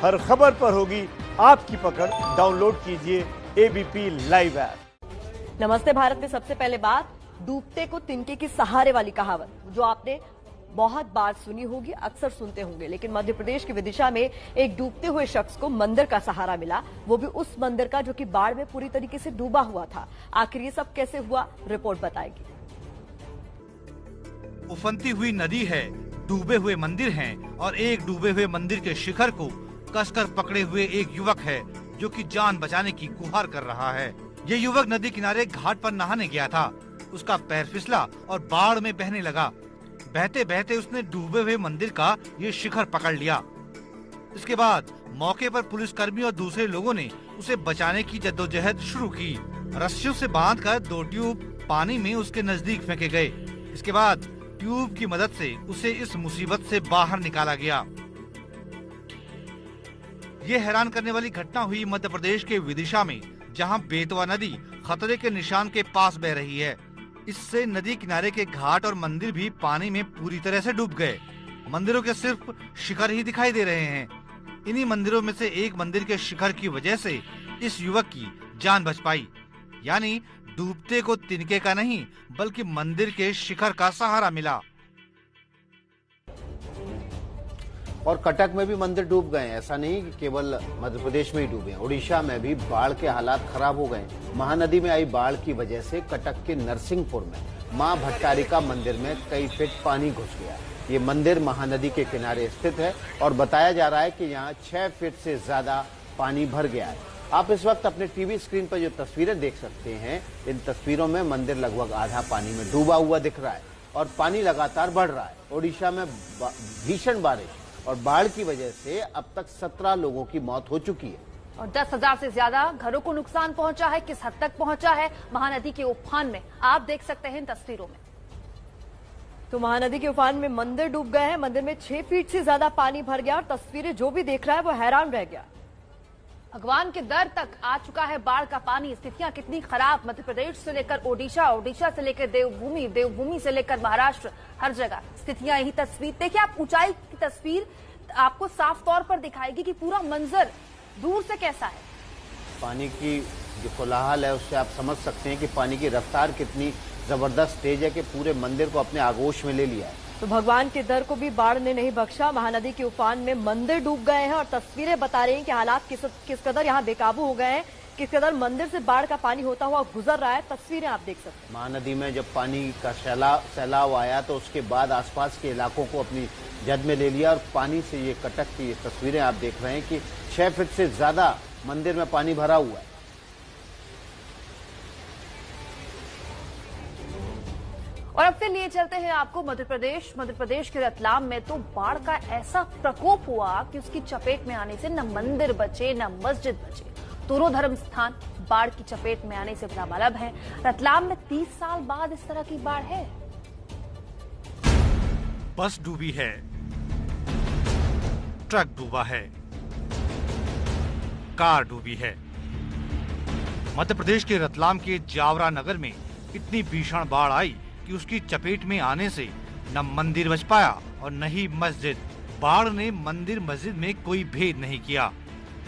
हर खबर पर होगी आपकी पकड़। डाउनलोड कीजिए एबीपी लाइव ऐप। नमस्ते भारत में सबसे पहले बात, डूबते को तिनके के सहारे वाली कहावत जो आपने बहुत बार सुनी होगी, अक्सर सुनते होंगे, लेकिन मध्य प्रदेश की विदिशा में एक डूबते हुए शख्स को मंदिर का सहारा मिला, वो भी उस मंदिर का जो कि बाढ़ में पूरी तरीके से डूबा हुआ था। आखिर ये सब कैसे हुआ, रिपोर्ट बताएगी। उफनती हुई नदी है, डूबे हुए मंदिर हैं और एक डूबे हुए मंदिर के शिखर को कसकर पकड़े हुए एक युवक है जो कि जान बचाने की गुहार कर रहा है। ये युवक नदी किनारे घाट पर नहाने गया था। उसका पैर फिसला और बाढ़ में बहने लगा। बहते बहते उसने डूबे हुए मंदिर का ये शिखर पकड़ लिया। इसके बाद मौके पर पुलिसकर्मी और दूसरे लोगों ने उसे बचाने की जद्दोजहद शुरू की। रस्सियों से बांधकर 2 ट्यूब पानी में उसके नजदीक फेंके गए। इसके बाद ट्यूब की मदद से उसे इस मुसीबत से बाहर निकाला गया। ये हैरान करने वाली घटना हुई मध्य प्रदेश के विदिशा में, जहां बेतवा नदी खतरे के निशान के पास बह रही है। इससे नदी किनारे के घाट और मंदिर भी पानी में पूरी तरह से डूब गए। मंदिरों के सिर्फ शिखर ही दिखाई दे रहे हैं। इन्हीं मंदिरों में से एक मंदिर के शिखर की वजह से इस युवक की जान बच पाई। यानी डूबते को तिनके का नहीं बल्कि मंदिर के शिखर का सहारा मिला। और कटक में भी मंदिर डूब गए। ऐसा नहीं कि केवल मध्य प्रदेश में ही डूबे, उड़ीसा में भी बाढ़ के हालात खराब हो गए। महानदी में आई बाढ़ की वजह से कटक के नरसिंहपुर में मां भट्टारिका मंदिर में कई फीट पानी घुस गया। ये मंदिर महानदी के किनारे स्थित है और बताया जा रहा है कि यहाँ 6 फीट से ज्यादा पानी भर गया है। आप इस वक्त अपने टीवी स्क्रीन पर जो तस्वीरें देख सकते हैं, इन तस्वीरों में मंदिर लगभग आधा पानी में डूबा हुआ दिख रहा है और पानी लगातार बढ़ रहा है। ओडिशा में भीषण बारिश और बाढ़ की वजह से अब तक 17 लोगों की मौत हो चुकी है और 10,000 से ज्यादा घरों को नुकसान पहुंचा है। किस हद तक पहुंचा है महानदी के उफान में, आप देख सकते हैं इन तस्वीरों में। तो महानदी के उफान में मंदिर डूब गए हैं। मंदिर में 6 फीट से ज्यादा पानी भर गया और तस्वीरें जो भी देख रहा है वो हैरान रह गया। भगवान के दर तक आ चुका है बाढ़ का पानी। स्थितियां कितनी खराब, मध्य प्रदेश से लेकर ओडिशा, ओडिशा से लेकर देवभूमि, देवभूमि से लेकर महाराष्ट्र, हर जगह स्थितियां यही। तस्वीर देखिए आप, ऊंचाई की तस्वीर आपको साफ तौर पर दिखाएगी कि पूरा मंजर दूर से कैसा है। पानी की जो कोलाहल है उससे आप समझ सकते हैं कि पानी की रफ्तार कितनी जबरदस्त तेज है कि पूरे मंदिर को अपने आगोश में ले लिया है। तो भगवान के दर को भी बाढ़ ने नहीं बख्शा। महानदी के उफान में मंदिर डूब गए हैं और तस्वीरें बता रही हैं कि हालात किस कदर यहाँ बेकाबू हो गए हैं, किस कदर मंदिर से बाढ़ का पानी होता हुआ गुजर रहा है। तस्वीरें आप देख सकते हैं। महानदी में जब पानी का सैलाब आया तो उसके बाद आसपास के इलाकों को अपनी जद में ले लिया और पानी से ये कटक की ये तस्वीरें आप देख रहे हैं कि 6 फीट से ज्यादा मंदिर में पानी भरा हुआ है। और अब फिर लिए चलते हैं आपको मध्य प्रदेश के रतलाम में तो बाढ़ का ऐसा प्रकोप हुआ कि उसकी चपेट में आने से न मंदिर बचे न मस्जिद बचे। दोनों धर्म स्थान बाढ़ की चपेट में आने से बेमलब है। रतलाम में 30 साल बाद इस तरह की बाढ़ है। बस डूबी है, ट्रक डूबा है, कार डूबी है। मध्य प्रदेश के रतलाम के जावरा नगर में इतनी भीषण बाढ़ आई कि उसकी चपेट में आने से न मंदिर बच पाया और न ही मस्जिद। बाढ़ ने मंदिर मस्जिद में कोई भेद नहीं किया।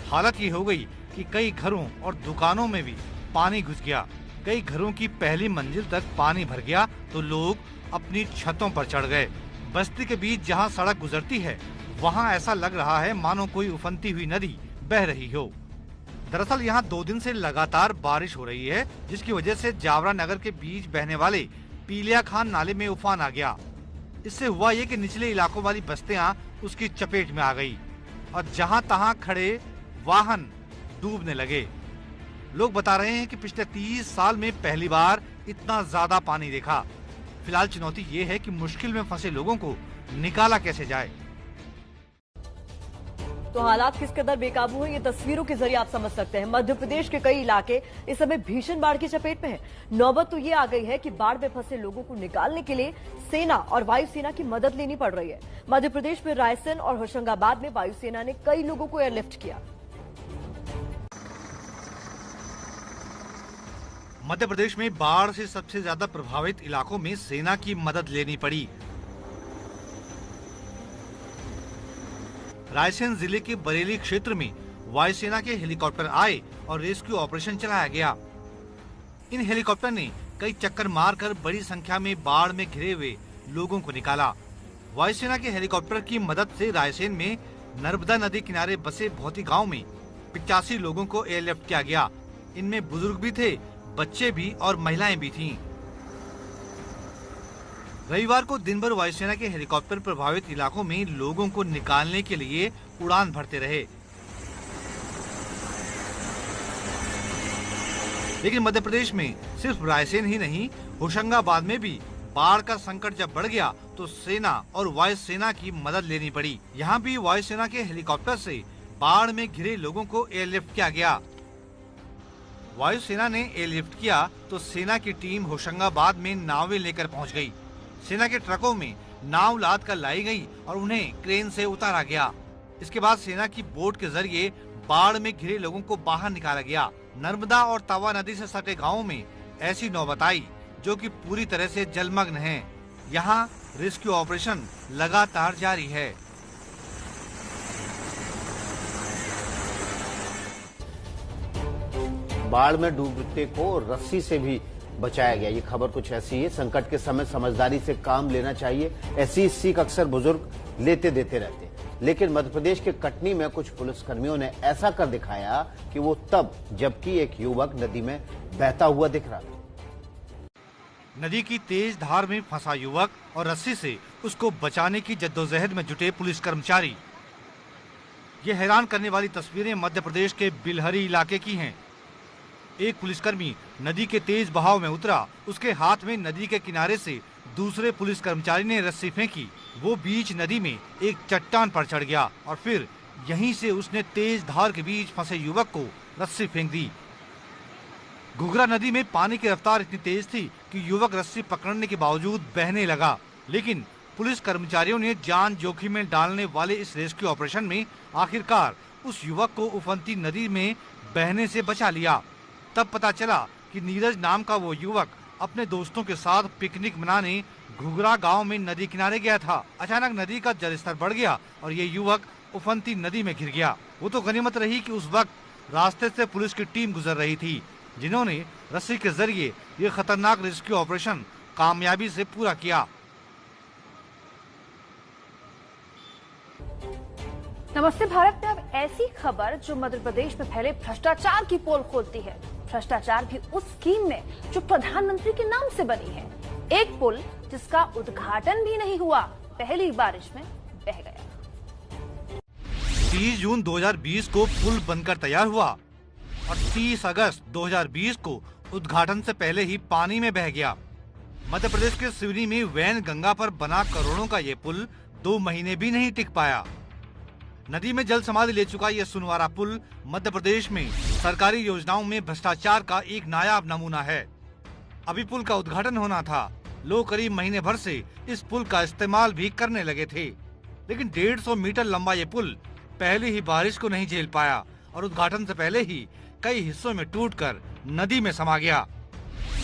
हालत ये हो गई कि कई घरों और दुकानों में भी पानी घुस गया। कई घरों की पहली मंजिल तक पानी भर गया तो लोग अपनी छतों पर चढ़ गए। बस्ती के बीच जहां सड़क गुजरती है वहां ऐसा लग रहा है मानो कोई उफनती हुई नदी बह रही हो। दरअसल यहां 2 दिन से लगातार बारिश हो रही है, जिसकी वजह से जावरा नगर के बीच बहने वाले पीलिया खान नाले में उफान आ गया। इससे हुआ ये कि निचले इलाकों वाली बस्तियां उसकी चपेट में आ गई और जहां तहां खड़े वाहन डूबने लगे। लोग बता रहे हैं कि पिछले 30 साल में पहली बार इतना ज्यादा पानी देखा। फिलहाल चुनौती ये है कि मुश्किल में फंसे लोगों को निकाला कैसे जाए। तो हालात किस कदर बेकाबू है ये तस्वीरों के जरिए आप समझ सकते हैं। मध्य प्रदेश के कई इलाके इस समय भीषण बाढ़ की चपेट में हैं। नौबत तो ये आ गई है कि बाढ़ में फंसे लोगों को निकालने के लिए सेना और वायुसेना की मदद लेनी पड़ रही है। मध्य प्रदेश में रायसेन और होशंगाबाद में वायुसेना ने कई लोगों को एयरलिफ्ट किया। मध्य प्रदेश में बाढ़ से सबसे ज्यादा प्रभावित इलाकों में सेना की मदद लेनी पड़ी। रायसेन जिले के बरेली क्षेत्र में वायुसेना के हेलीकॉप्टर आए और रेस्क्यू ऑपरेशन चलाया गया। इन हेलीकॉप्टर ने कई चक्कर मारकर बड़ी संख्या में बाढ़ में घिरे हुए लोगों को निकाला। वायुसेना के हेलीकॉप्टर की मदद से रायसेन में नर्मदा नदी किनारे बसे भौती गांव में 85 लोगों को एयरलिफ्ट किया गया। इनमें बुजुर्ग भी थे, बच्चे भी और महिलाएं भी थीं। रविवार को दिन भर वायुसेना के हेलीकॉप्टर प्रभावित इलाकों में लोगों को निकालने के लिए उड़ान भरते रहे। लेकिन मध्य प्रदेश में सिर्फ रायसेन ही नहीं, होशंगाबाद में भी बाढ़ का संकट जब बढ़ गया तो सेना और वायुसेना की मदद लेनी पड़ी। यहाँ भी वायुसेना के हेलीकॉप्टर से बाढ़ में घिरे लोगों को एयरलिफ्ट किया गया। वायुसेना ने एयरलिफ्ट किया तो सेना की टीम होशंगाबाद में नावें लेकर पहुंच गई। सेना के ट्रकों में नाव लाद कर लाई गई और उन्हें क्रेन से उतारा गया। इसके बाद सेना की बोट के जरिए बाढ़ में घिरे लोगों को बाहर निकाला गया। नर्मदा और तवा नदी से सटे गांवों में ऐसी नौबत आई जो कि पूरी तरह से जलमग्न हैं। यहाँ रेस्क्यू ऑपरेशन लगातार जारी है। बाढ़ में डूबते को रस्सी से भी बचाया गया। ये खबर कुछ ऐसी है, संकट के समय समझदारी से काम लेना चाहिए। ऐसी सीख अक्सर बुजुर्ग लेते देते रहते हैं। लेकिन मध्य प्रदेश के कटनी में कुछ पुलिसकर्मियों ने ऐसा कर दिखाया कि वो तब जबकि एक युवक नदी में बहता हुआ दिख रहा था। नदी की तेज धार में फंसा युवक और रस्सी से उसको बचाने की जद्दोजहद में जुटे पुलिस कर्मचारी। ये हैरान करने वाली तस्वीरें मध्य प्रदेश के बिलहरी इलाके की हैं। एक पुलिसकर्मी नदी के तेज बहाव में उतरा। उसके हाथ में नदी के किनारे से दूसरे पुलिस कर्मचारी ने रस्सी फेंकी। वो बीच नदी में एक चट्टान पर चढ़ गया और फिर यहीं से उसने तेज धार के बीच फंसे युवक को रस्सी फेंक दी। घुघरा नदी में पानी की रफ्तार इतनी तेज थी कि युवक रस्सी पकड़ने के बावजूद बहने लगा। लेकिन पुलिस कर्मचारियों ने जान जोखिम में डालने वाले इस रेस्क्यू ऑपरेशन में आखिरकार उस युवक को उफनती नदी में बहने से बचा लिया। तब पता चला कि नीरज नाम का वो युवक अपने दोस्तों के साथ पिकनिक मनाने घुघरा गांव में नदी किनारे गया था। अचानक नदी का जलस्तर बढ़ गया और ये युवक उफनती नदी में गिर गया। वो तो गनीमत रही कि उस वक्त रास्ते से पुलिस की टीम गुजर रही थी, जिन्होंने रस्सी के जरिए ये खतरनाक रेस्क्यू ऑपरेशन कामयाबी से पूरा किया। नमस्ते भारत में अब ऐसी खबर जो मध्य प्रदेश में फैले भ्रष्टाचार की पोल खोलती है। भ्रष्टाचार भी उस स्कीम में जो प्रधानमंत्री के नाम से बनी है। एक पुल जिसका उद्घाटन भी नहीं हुआ, पहली बारिश में बह गया। 30 जून 2020 को पुल बनकर तैयार हुआ और 30 अगस्त 2020 को उद्घाटन से पहले ही पानी में बह गया। मध्य प्रदेश के सिवनी में वैन गंगा पर बना करोड़ों का ये पुल 2 महीने भी नहीं टिक पाया। नदी में जल समाधि ले चुका ये सुनवारा पुल मध्य प्रदेश में सरकारी योजनाओं में भ्रष्टाचार का एक नायाब नमूना है। अभी पुल का उद्घाटन होना था। लोग करीब महीने भर से इस पुल का इस्तेमाल भी करने लगे थे, लेकिन 150 मीटर लंबा ये पुल पहली ही बारिश को नहीं झेल पाया और उद्घाटन से पहले ही कई हिस्सों में टूटकर नदी में समा गया।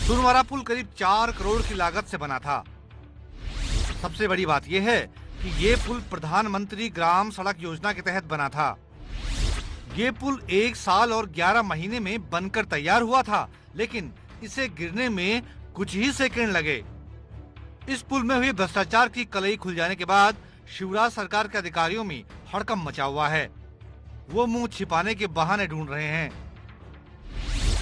सुनवारा पुल करीब 4 करोड़ की लागत से बना था। सबसे बड़ी बात यह है कि ये पुल प्रधानमंत्री ग्राम सड़क योजना के तहत बना था। ये पुल 1 साल और 11 महीने में बनकर तैयार हुआ था, लेकिन इसे गिरने में कुछ ही सेकंड लगे। इस पुल में हुए भ्रष्टाचार की कलई खुल जाने के बाद शिवराज सरकार के अधिकारियों में हड़कंप मचा हुआ है। वो मुंह छिपाने के बहाने ढूंढ रहे हैं।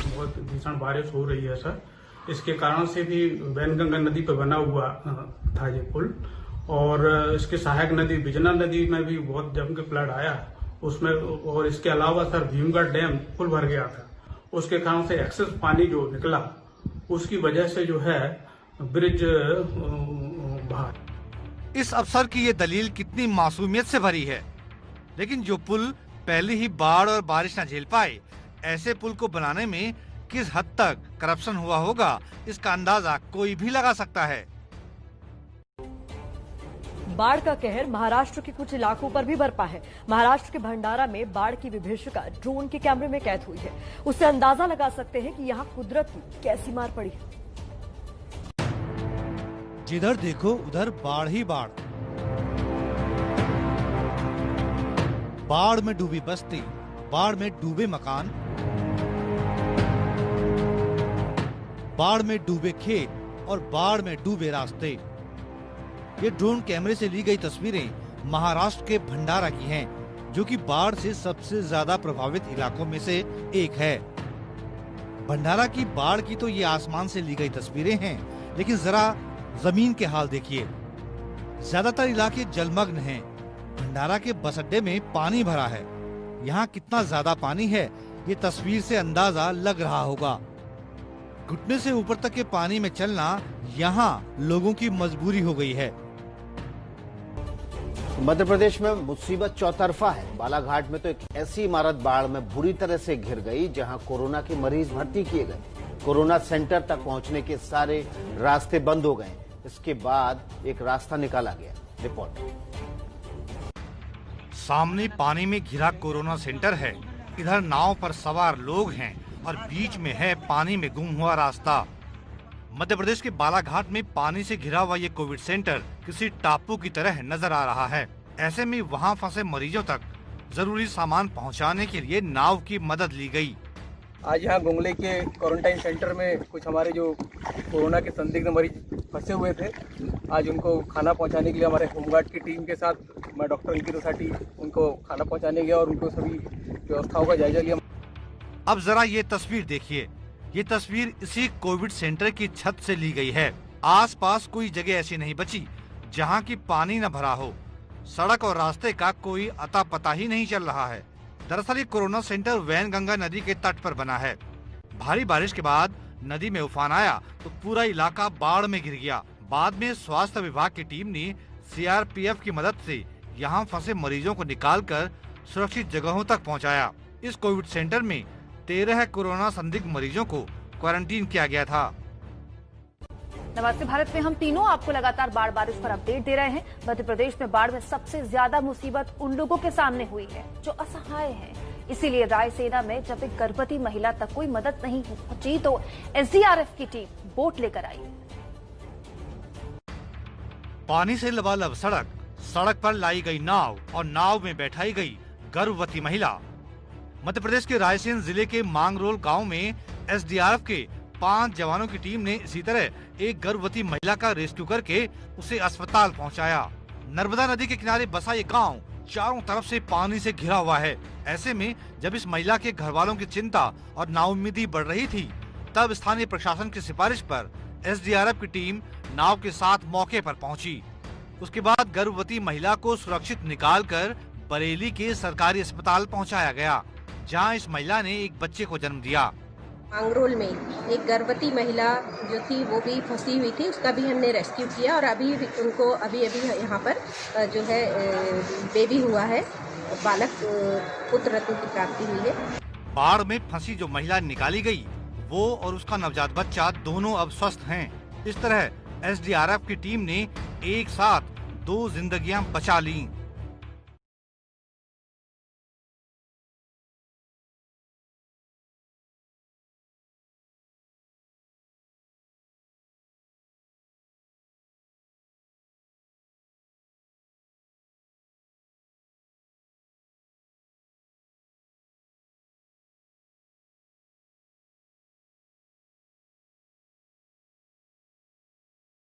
बहुत भीषण बारिश हो रही है सर, इसके कारण से भी वैनगंगा नदी पर बना हुआ था ये पुल, और इसके सहायक नदी बिजना नदी में भी बहुत जम के फ्लड आया उसमें। और इसके अलावा सर भीमगढ़ डैम फुल भर गया था, उसके कारण से एक्सेस पानी जो निकला उसकी वजह से जो है ब्रिज बाहर। इस अफसर की ये दलील कितनी मासूमियत से भरी है, लेकिन जो पुल पहले ही बाढ़ और बारिश न झेल पाए, ऐसे पुल को बनाने में किस हद तक करप्शन हुआ होगा, इसका अंदाजा कोई भी लगा सकता है। बाढ़ का कहर महाराष्ट्र के कुछ इलाकों पर भी बरपा है। महाराष्ट्र के भंडारा में बाढ़ की विभीषिका ड्रोन के कैमरे में कैद हुई है। उससे अंदाजा लगा सकते हैं कि यहाँ कुदरत की कैसी मार पड़ी है। जिधर देखो उधर बाढ़ ही बाढ़। बाढ़ में डूबी बस्ती, बाढ़ में डूबे मकान, बाढ़ में डूबे खेत और बाढ़ में डूबे रास्ते। ये ड्रोन कैमरे से ली गई तस्वीरें महाराष्ट्र के भंडारा की हैं, जो कि बाढ़ से सबसे ज्यादा प्रभावित इलाकों में से एक है। भंडारा की बाढ़ की तो ये आसमान से ली गई तस्वीरें हैं, लेकिन जरा जमीन के हाल देखिए। ज्यादातर इलाके जलमग्न हैं। भंडारा के बस अड्डे में पानी भरा है। यहाँ कितना ज्यादा पानी है ये तस्वीर से अंदाजा लग रहा होगा। घुटने से ऊपर तक के पानी में चलना यहाँ लोगों की मजबूरी हो गई है। मध्य प्रदेश में मुसीबत चौतरफा है। बालाघाट में तो एक ऐसी इमारत बाढ़ में बुरी तरह से घिर गई जहां कोरोना के मरीज भर्ती किए गए। कोरोना सेंटर तक पहुंचने के सारे रास्ते बंद हो गए। इसके बाद एक रास्ता निकाला गया। रिपोर्ट। सामने पानी में घिरा कोरोना सेंटर है। इधर नाव पर सवार लोग हैं और बीच में है पानी में गुम हुआ रास्ता। मध्य प्रदेश के बालाघाट में पानी से घिरा हुआ ये कोविड सेंटर किसी टापू की तरह नजर आ रहा है। ऐसे में वहाँ फंसे मरीजों तक जरूरी सामान पहुँचाने के लिए नाव की मदद ली गई। आज यहाँ गुंगले के क्वारंटाइन सेंटर में कुछ हमारे जो कोरोना के संदिग्ध मरीज फंसे हुए थे, आज उनको खाना पहुँचाने के लिए हमारे होमगार्ड की टीम के साथ मैं डॉक्टर अंकित त्रिपाठी उनको खाना पहुँचाने गया और उनको सभी व्यवस्थाओं का जायजा लिया। अब जरा ये तस्वीर देखिए। ये तस्वीर इसी कोविड सेंटर की छत से ली गई है। आसपास कोई जगह ऐसी नहीं बची जहां की पानी न भरा हो। सड़क और रास्ते का कोई अता पता ही नहीं चल रहा है। दरअसल ये कोरोना सेंटर वैनगंगा नदी के तट पर बना है। भारी बारिश के बाद नदी में उफान आया तो पूरा इलाका बाढ़ में घिर गया। बाद में स्वास्थ्य विभाग की टीम ने CRPF की मदद से यहाँ फंसे मरीजों को निकालकर सुरक्षित जगहों तक पहुँचाया। इस कोविड सेंटर में 13 कोरोना संदिग्ध मरीजों को क्वारंटीन किया गया था। नमस्ते भारत में हम तीनों आपको लगातार बाढ़ बारिश पर अपडेट दे रहे हैं। मध्य प्रदेश में बाढ़ में सबसे ज्यादा मुसीबत उन लोगों के सामने हुई है जो असहाय हैं। इसीलिए रायसेना में जब एक गर्भवती महिला तक कोई मदद नहीं पहुंची तो SDRF की टीम बोट लेकर आई। पानी से लबालब सड़क, सड़क पर लाई गई नाव और नाव में बैठाई गई गर्भवती महिला। मध्य प्रदेश के रायसेन जिले के मांगरोल गांव में SDRF के 5 जवानों की टीम ने इसी तरह एक गर्भवती महिला का रेस्क्यू करके उसे अस्पताल पहुंचाया। नर्मदा नदी के किनारे बसा ये गांव चारों तरफ से पानी से घिरा हुआ है। ऐसे में जब इस महिला के घर वालों की चिंता और नाउम्मीदी बढ़ रही थी, तब स्थानीय प्रशासन की सिफारिश पर SDRF की टीम नाव के साथ मौके पर पहुंची। उसके बाद गर्भवती महिला को सुरक्षित निकालकर बरेली के सरकारी अस्पताल पहुंचाया गया, जहां इस महिला ने एक बच्चे को जन्म दिया। मांगरोल में एक गर्भवती महिला जो थी वो भी फंसी हुई थी, उसका भी हमने रेस्क्यू किया और अभी उनको अभी यहाँ पर जो है बेबी हुआ है, बालक पुत्र रत्न की प्राप्ति हुई है। बाढ़ में फंसी जो महिला निकाली गई, वो और उसका नवजात बच्चा दोनों अब स्वस्थ हैं। इस तरह SDRF की टीम ने एक साथ 2 जिंदगियां बचा लीं।